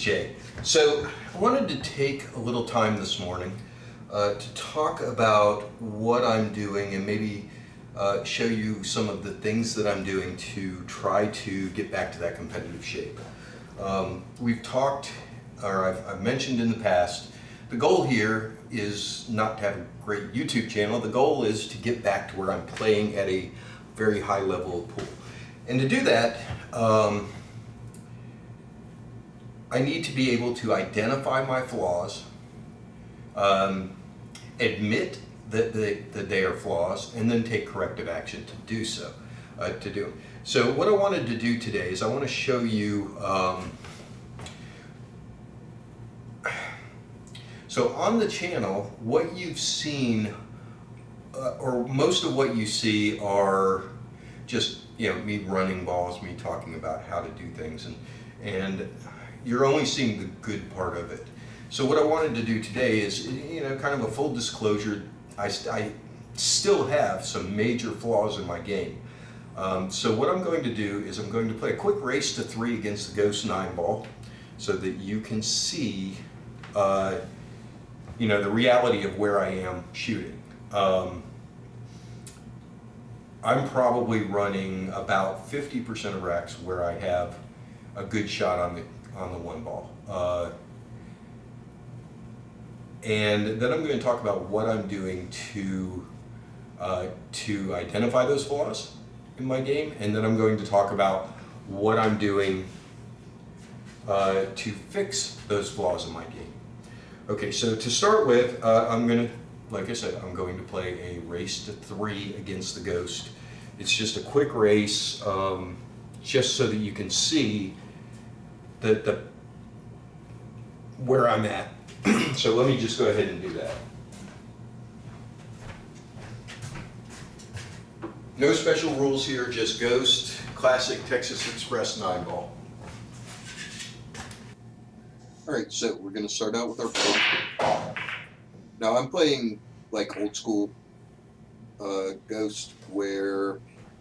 Jay. So I wanted to take a little time this morning to talk about what I'm doing and maybe show you some of the things that I'm doing to try to get back to that competitive shape. We've talked, or I've mentioned in the past, the goal here is not to have a great YouTube channel. The goal is to get back to where I'm playing at a very high level of pool. And to do that, I need to be able to identify my flaws, admit that they are flaws, and then take corrective action to do so. So what I wanted to do today is I want to show you. So on the channel, what you've seen, or most of what you see, are just me running balls, me talking about how to do things, and you're only seeing the good part of it. So what I wanted to do today is, kind of a full disclosure. I still have some major flaws in my game. So what I'm going to do is I'm going to play a quick race to 3 against the Ghost 9 ball, so that you can see, the reality of where I am shooting. I'm probably running about 50% of racks where I have a good shot on the 1 ball. And then I'm going to talk about what I'm doing to identify those flaws in my game, and then I'm going to talk about what I'm doing to fix those flaws in my game. Okay, so to start with, I'm going to play a race to 3 against the Ghost. It's just a quick race, just so that you can see where I'm at. So let me just go ahead and do that. No special rules here, just Ghost, classic Texas Express 9 ball. All right, so we're going to start out with our ball. Now I'm playing like old school Ghost, where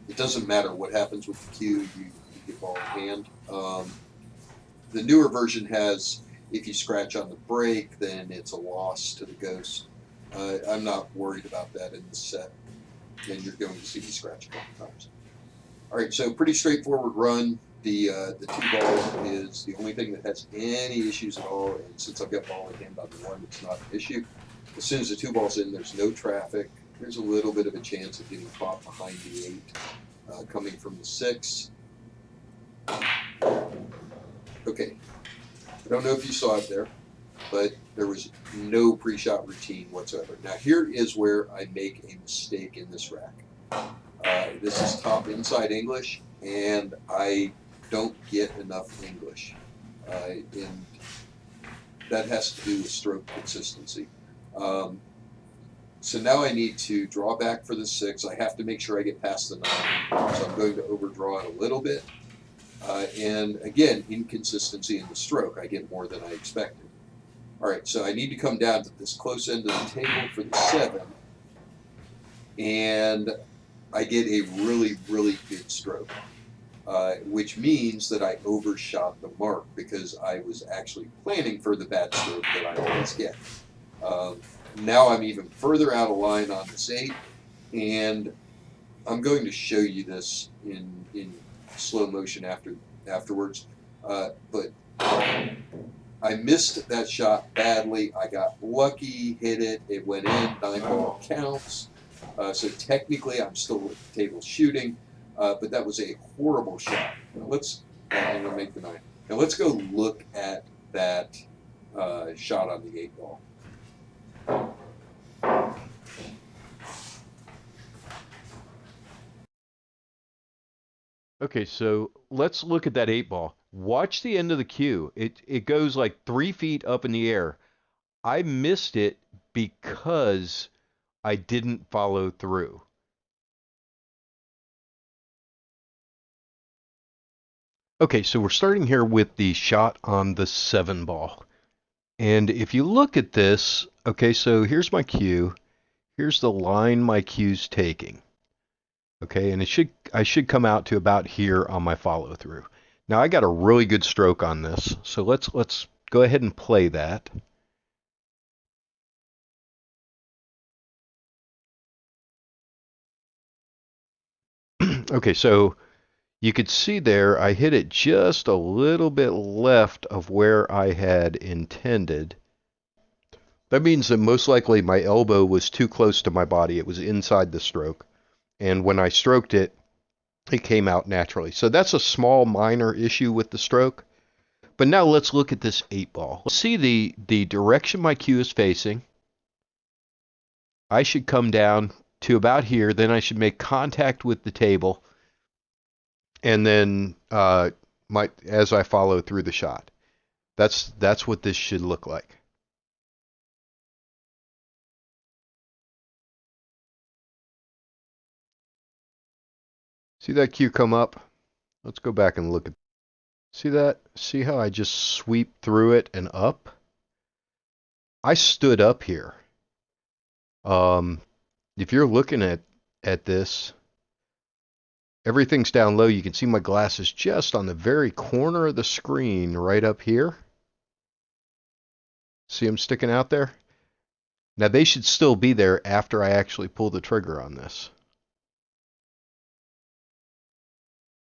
it doesn't matter what happens with the cue, you get ball in hand. The newer version has, if you scratch on the break, then it's a loss to the Ghost. I'm not worried about that in this set, and you're going to see me scratch a couple times. All right, so pretty straightforward run. The 2 balls is the only thing that has any issues at all, and since I've got ball in hand on the 1, it's not an issue. As soon as the 2 ball's in, there's no traffic. There's a little bit of a chance of getting caught behind the 8 coming from the 6. Okay, I don't know if you saw it there, but there was no pre-shot routine whatsoever. Now here is where I make a mistake in this rack. This is top inside English, and I don't get enough English. And that has to do with stroke consistency. So now I need to draw back for the 6. I have to make sure I get past the 9. So I'm going to overdraw it a little bit. And again, inconsistency in the stroke. I get more than I expected. All right, so I need to come down to this close end of the table for the 7. And I get a really, really good stroke, which means that I overshot the mark because I was actually planning for the bad stroke that I always get. Now I'm even further out of line on this 8, and I'm going to show you this in slow motion afterwards. But I missed that shot badly. I got lucky, hit it, it went in, 9 ball counts. So technically I'm still at the table shooting, but that was a horrible shot. Now I'm going to make the 9. Now let's go look at that shot on the 8 ball. Okay, so let's look at that 8 ball. Watch the end of the cue. It goes like 3 feet up in the air. I missed it because I didn't follow through. Okay, so we're starting here with the shot on the 7 ball. And if you look at this, okay, so here's my cue. Here's the line my cue's taking. Okay, and I should come out to about here on my follow through. Now I got a really good stroke on this, so let's go ahead and play that. Okay, so you could see there I hit it just a little bit left of where I had intended. That means that most likely my elbow was too close to my body. It was inside the stroke. And when I stroked it, it came out naturally. So that's a small minor issue with the stroke. But now let's look at this 8-ball. See the direction my cue is facing. I should come down to about here. Then I should make contact with the table. And then as I follow through the shot. That's what this should look like. See that cue come up? Let's go back and look at. See that? See how I just sweep through it and up? I stood up here. If you're looking at this, everything's down low. You can see my glasses just on the very corner of the screen right up here. See them sticking out there? Now they should still be there after I actually pull the trigger on this.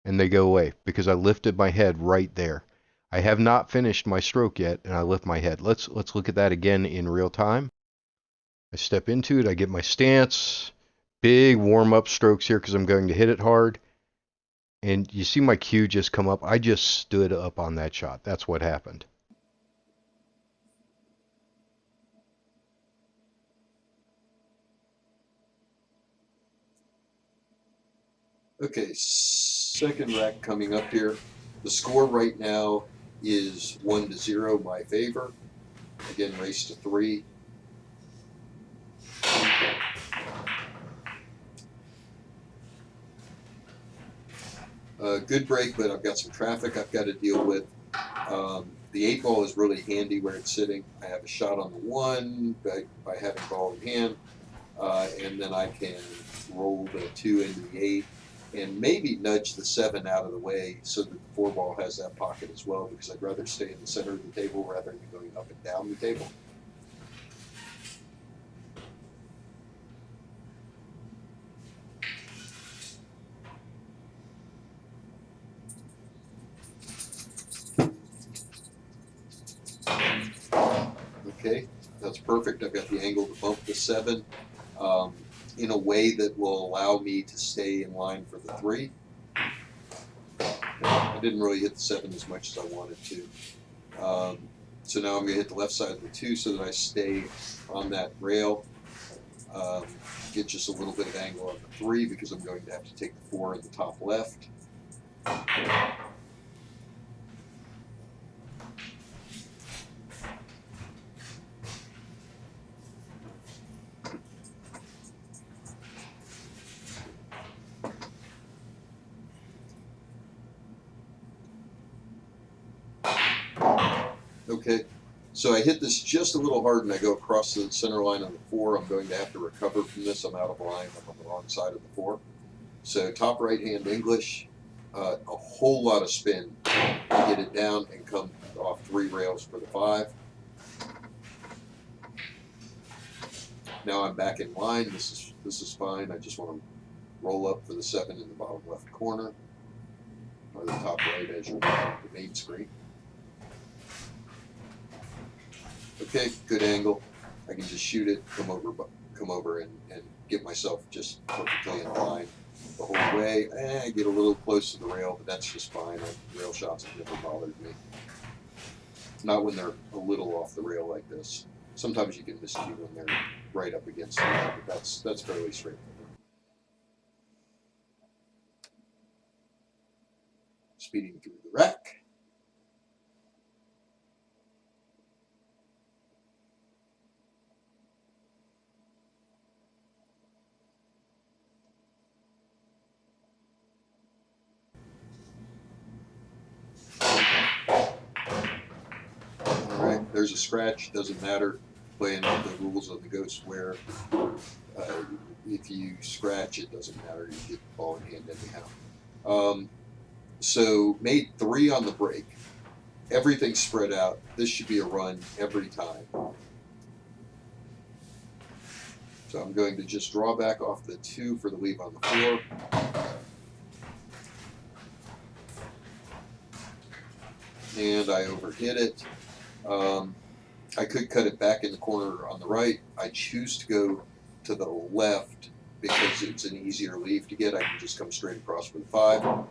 And they go away because I lifted my head right there. I have not finished my stroke yet, and I lift my head. Let's look at that again in real time. I step into it, I get my stance, big warm-up strokes here because I'm going to hit it hard. And you see my cue just come up. I just stood up on that shot. That's what happened. Okay, second rack coming up here. The score right now is 1-0 my favor. Again, race to 3. Good break, but I've got some traffic I've got to deal with. The 8-ball is really handy where it's sitting. I have a shot on the 1 by having ball in hand, and then I can roll the 2 into the 8 and maybe nudge the 7 out of the way so that the 4-ball has that pocket as well, because I'd rather stay in the center of the table rather than going up and down the table. Okay, that's perfect. I've got the angle to bump the 7 in a way that will allow me to stay in line for the 3. I didn't really hit the 7 as much as I wanted to. So now I'm going to hit the left side of the 2 so that I stay on that rail. Get just a little bit of angle on the 3 because I'm going to have to take the 4 in the top left. Okay, so I hit this just a little hard and I go across the center line on the 4. I'm going to have to recover from this. I'm out of line. I'm on the wrong side of the 4. So top right hand English, a whole lot of spin to get it down and come off 3 rails for the 5. Now I'm back in line. This is fine. I just want to roll up for the 7 in the bottom left corner, or the top right as you're looking at the main screen. Okay, good angle. I can just shoot it, come over and get myself just perfectly in line the whole way. I get a little close to the rail, but that's just fine. Rail shots have never bothered me. Not when they're a little off the rail like this. Sometimes you can miscue when they're right up against the rail, but that's fairly straightforward. Speeding through the rack. Alright, there's a scratch, doesn't matter. Playing with the rules of the Ghost where if you scratch, it doesn't matter. You get the ball in hand anyhow. So made 3 on the break. Everything spread out. This should be a run every time. So I'm going to just draw back off the 2 for the leave on the floor. And I overhit it. I could cut it back in the corner on the right. I choose to go to the left because it's an easier leave to get. I can just come straight across for the 5.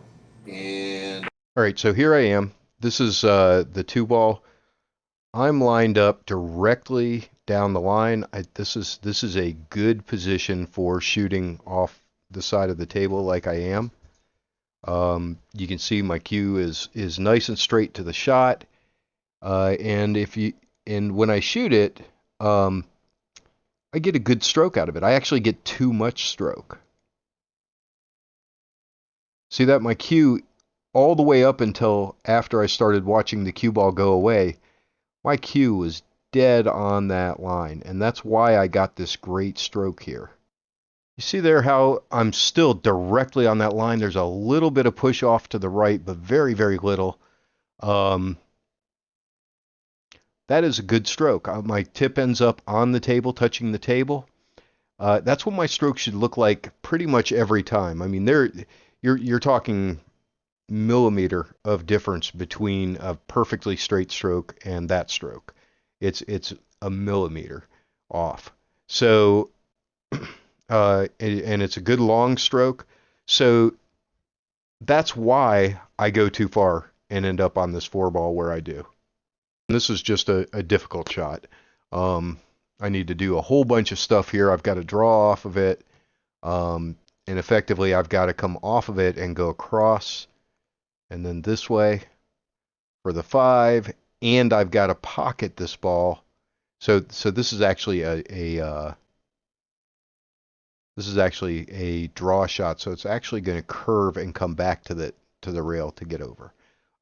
And All right, so here I am. This is the 2 ball. I'm lined up directly down the line. This is a good position for shooting off the side of the table like I am. You can see my cue is nice and straight to the shot, and when I shoot it, I get a good stroke out of it. I actually get too much stroke. See that my cue all the way up until after I started watching the cue ball go away, my cue was dead on that line, and that's why I got this great stroke here. You see there how I'm still directly on that line. There's a little bit of push off to the right, but very, very little. That is a good stroke. My tip ends up on the table, touching the table. That's what my stroke should look like pretty much every time. I mean, you're talking millimeter of difference between a perfectly straight stroke and that stroke. It's a millimeter off. So, and it's a good long stroke. So that's why I go too far and end up on this 4 ball where I do. And this is just a difficult shot. I need to do a whole bunch of stuff here. I've got to draw off of it. And effectively, I've got to come off of it and go across and then this way for the 5, and I've got to pocket this ball. So this is actually a draw shot. So it's actually going to curve and come back to the rail to get over.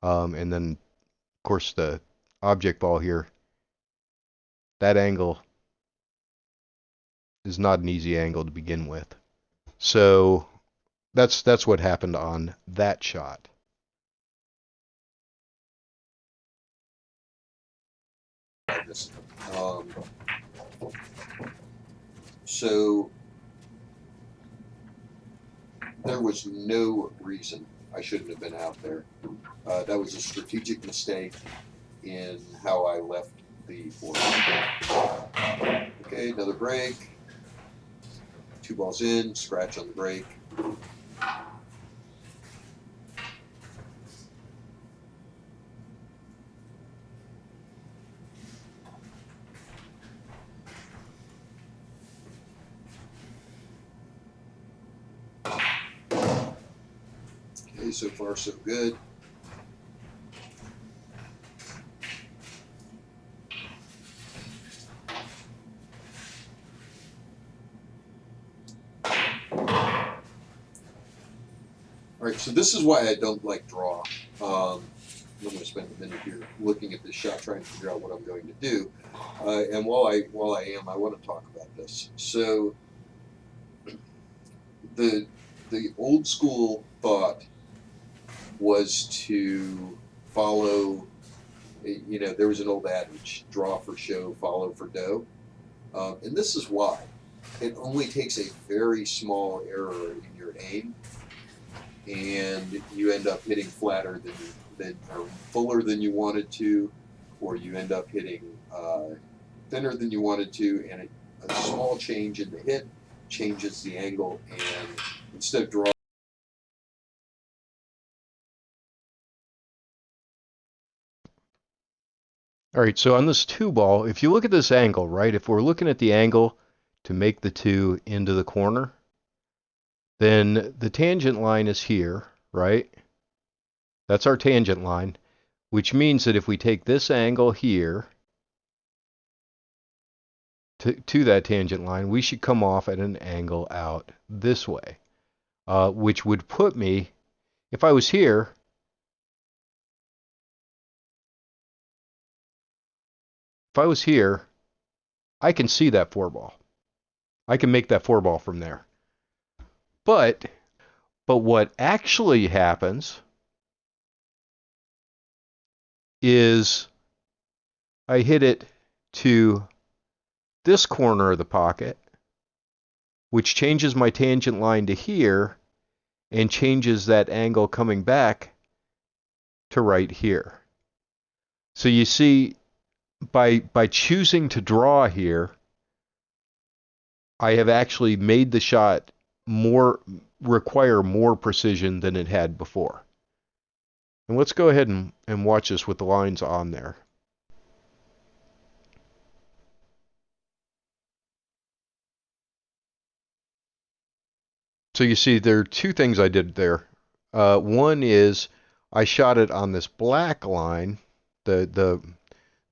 And then of course the object ball here, that angle is not an easy angle to begin with. So that's what happened on that shot. So there was no reason I shouldn't have been out there. That was a strategic mistake in how I left the 4. Okay, another break. 2 balls in, scratch on the break. Okay, so far so good. All right, so this is why I don't like draw. I'm going to spend a minute here looking at this shot, trying to figure out what I'm going to do. And while I am, I want to talk about this. So the old school thought was to follow. You know, there was an old adage: draw for show, follow for dough. And this is why. It only takes a very small error in your aim, and you end up hitting flatter than or fuller than you wanted to, or you end up hitting thinner than you wanted to, and a small change in the hit changes the angle, and instead of drawing. All right, so on this 2 ball, if you look at this angle, right, if we're looking at the angle to make the 2 into the corner, then the tangent line is here, right? That's our tangent line, which means that if we take this angle here to that tangent line, we should come off at an angle out this way, which would put me, if I was here, I can see that 4 ball. I can make that 4 ball from there. But what actually happens is I hit it to this corner of the pocket, which changes my tangent line to here and changes that angle coming back to right here. So you see, by choosing to draw here, I have actually made the shot require more precision than it had before. And let's go ahead and watch this with the lines on there. So you see there are two things I did there. One is I shot it on this black line, to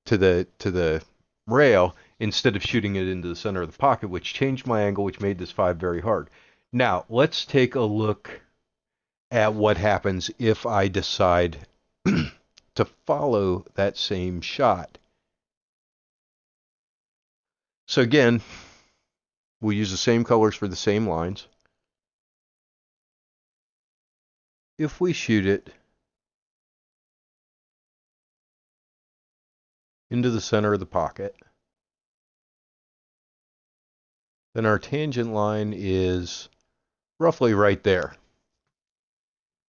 the rail, instead of shooting it into the center of the pocket, which changed my angle, which made this 5 very hard. Now, let's take a look at what happens if I decide to follow that same shot. So again, we'll use the same colors for the same lines. If we shoot it into the center of the pocket, then our tangent line is roughly right there.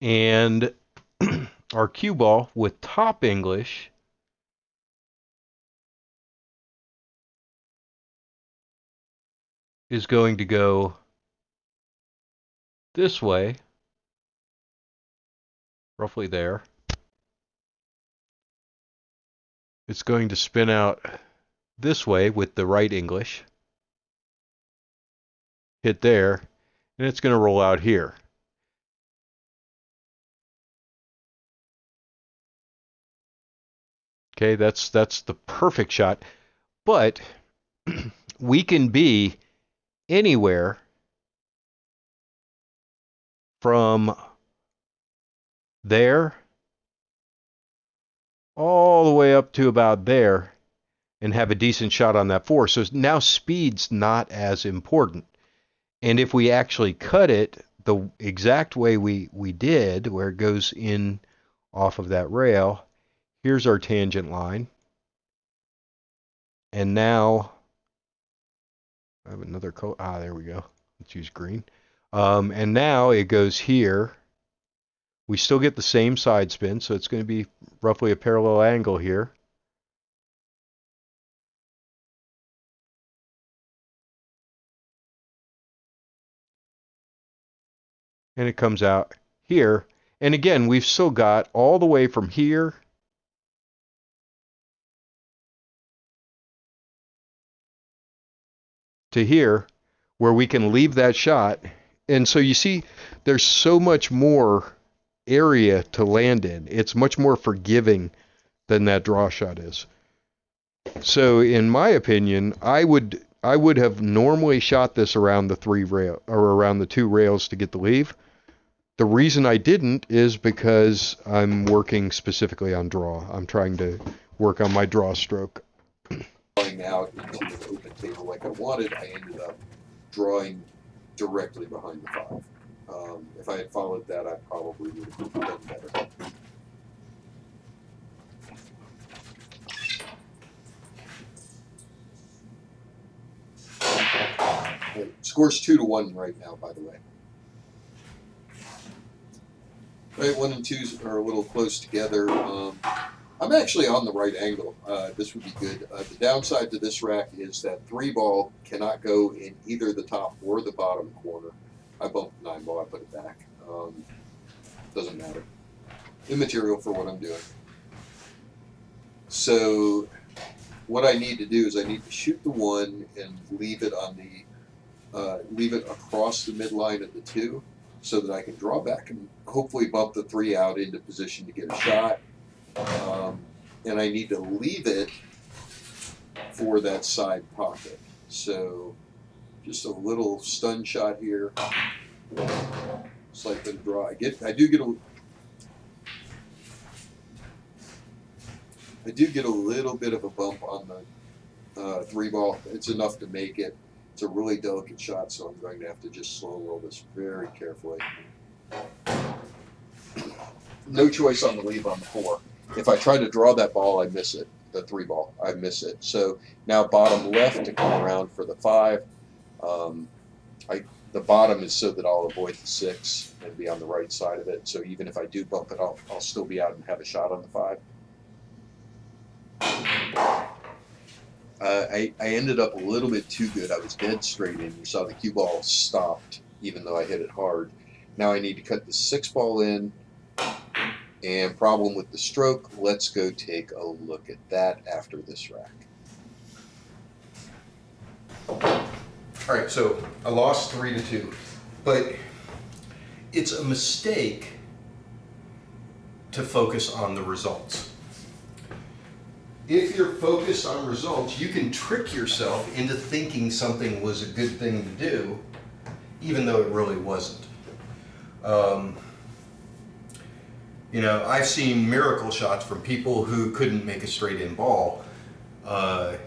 And our cue ball with top English is going to go this way, roughly there. It's going to spin out this way with the right English, hit there, and it's going to roll out here. Okay, that's the perfect shot. But we can be anywhere from there all the way up to about there and have a decent shot on that 4. So now speed's not as important. And if we actually cut it the exact way we did, where it goes in off of that rail, here's our tangent line. And now I have another color. There we go. Let's use green. And now it goes here. We still get the same side spin, so it's going to be roughly a parallel angle here. And it comes out here. And again, we've still got all the way from here to here where we can leave that shot. And so you see, there's so much more area to land in. It's much more forgiving than that draw shot is. So in my opinion, I would have normally shot this around the 3 rail or around the 2 rails to get the leave. The reason I didn't is because I'm working specifically on draw. I'm trying to work on my draw stroke. Drawing out into an open table like I wanted, I ended up drawing directly behind the 5. If I had followed that, I probably would have done better. It scores 2-1 right now, by the way. Right, 1 and 2s are a little close together. I'm actually on the right angle. This would be good. The downside to this rack is that 3 ball cannot go in either the top or the bottom corner. I bumped 9 ball, I put it back. Doesn't matter. Immaterial for what I'm doing. So what I need to do is I need to shoot the 1 and leave it on the leave it across the midline of the 2, so that I can draw back and hopefully bump the 3 out into position to get a shot. And I need to leave it for that side pocket. So just a little stun shot here. Slight bit of draw. I do get a little bit of a bump on the 3 ball. It's enough to make it. It's a really delicate shot, so I'm going to have to just slow roll this very carefully. No choice on the leave on the 4. If I try to draw that ball, I miss it. The 3 ball, I miss it. So now bottom left to come around for the 5. Um, the bottom is so that I'll avoid the 6 and be on the right side of it. So even if I do bump it, I'll still be out and have a shot on the 5. I ended up a little bit too good. I was dead straight in. You saw the cue ball stopped, even though I hit it hard. Now I need to cut the 6 ball in. And problem with the stroke, let's go take a look at that after this rack. All right, so I lost 3-2, but it's a mistake to focus on the results. If you're focused on results, you can trick yourself into thinking something was a good thing to do, even though it really wasn't. You know, I've seen miracle shots from people who couldn't make a straight in ball, but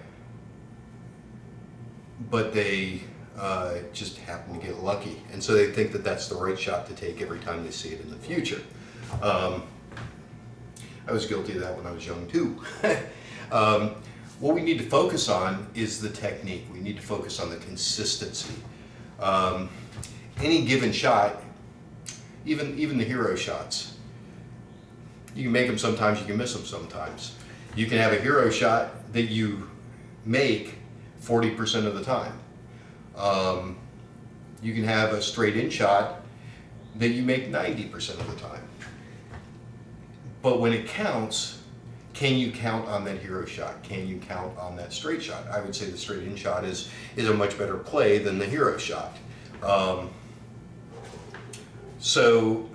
they just happen to get lucky. And so they think that that's the right shot to take every time they see it in the future. I was guilty of that when I was young too. What we need to focus on is the technique. We need to focus on the consistency. Any given shot, even the hero shots, you can make them sometimes, you can miss them sometimes. You can have a hero shot that you make 40% of the time. You can have a straight in shot that you make 90% of the time. But when it counts, can you count on that hero shot? Can you count on that straight shot? I would say the straight in shot is a much better play than the hero shot. So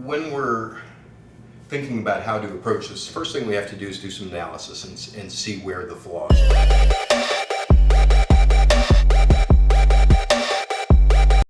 when we're thinking about how to approach this, the first thing we have to do is do some analysis and see where the flaws are.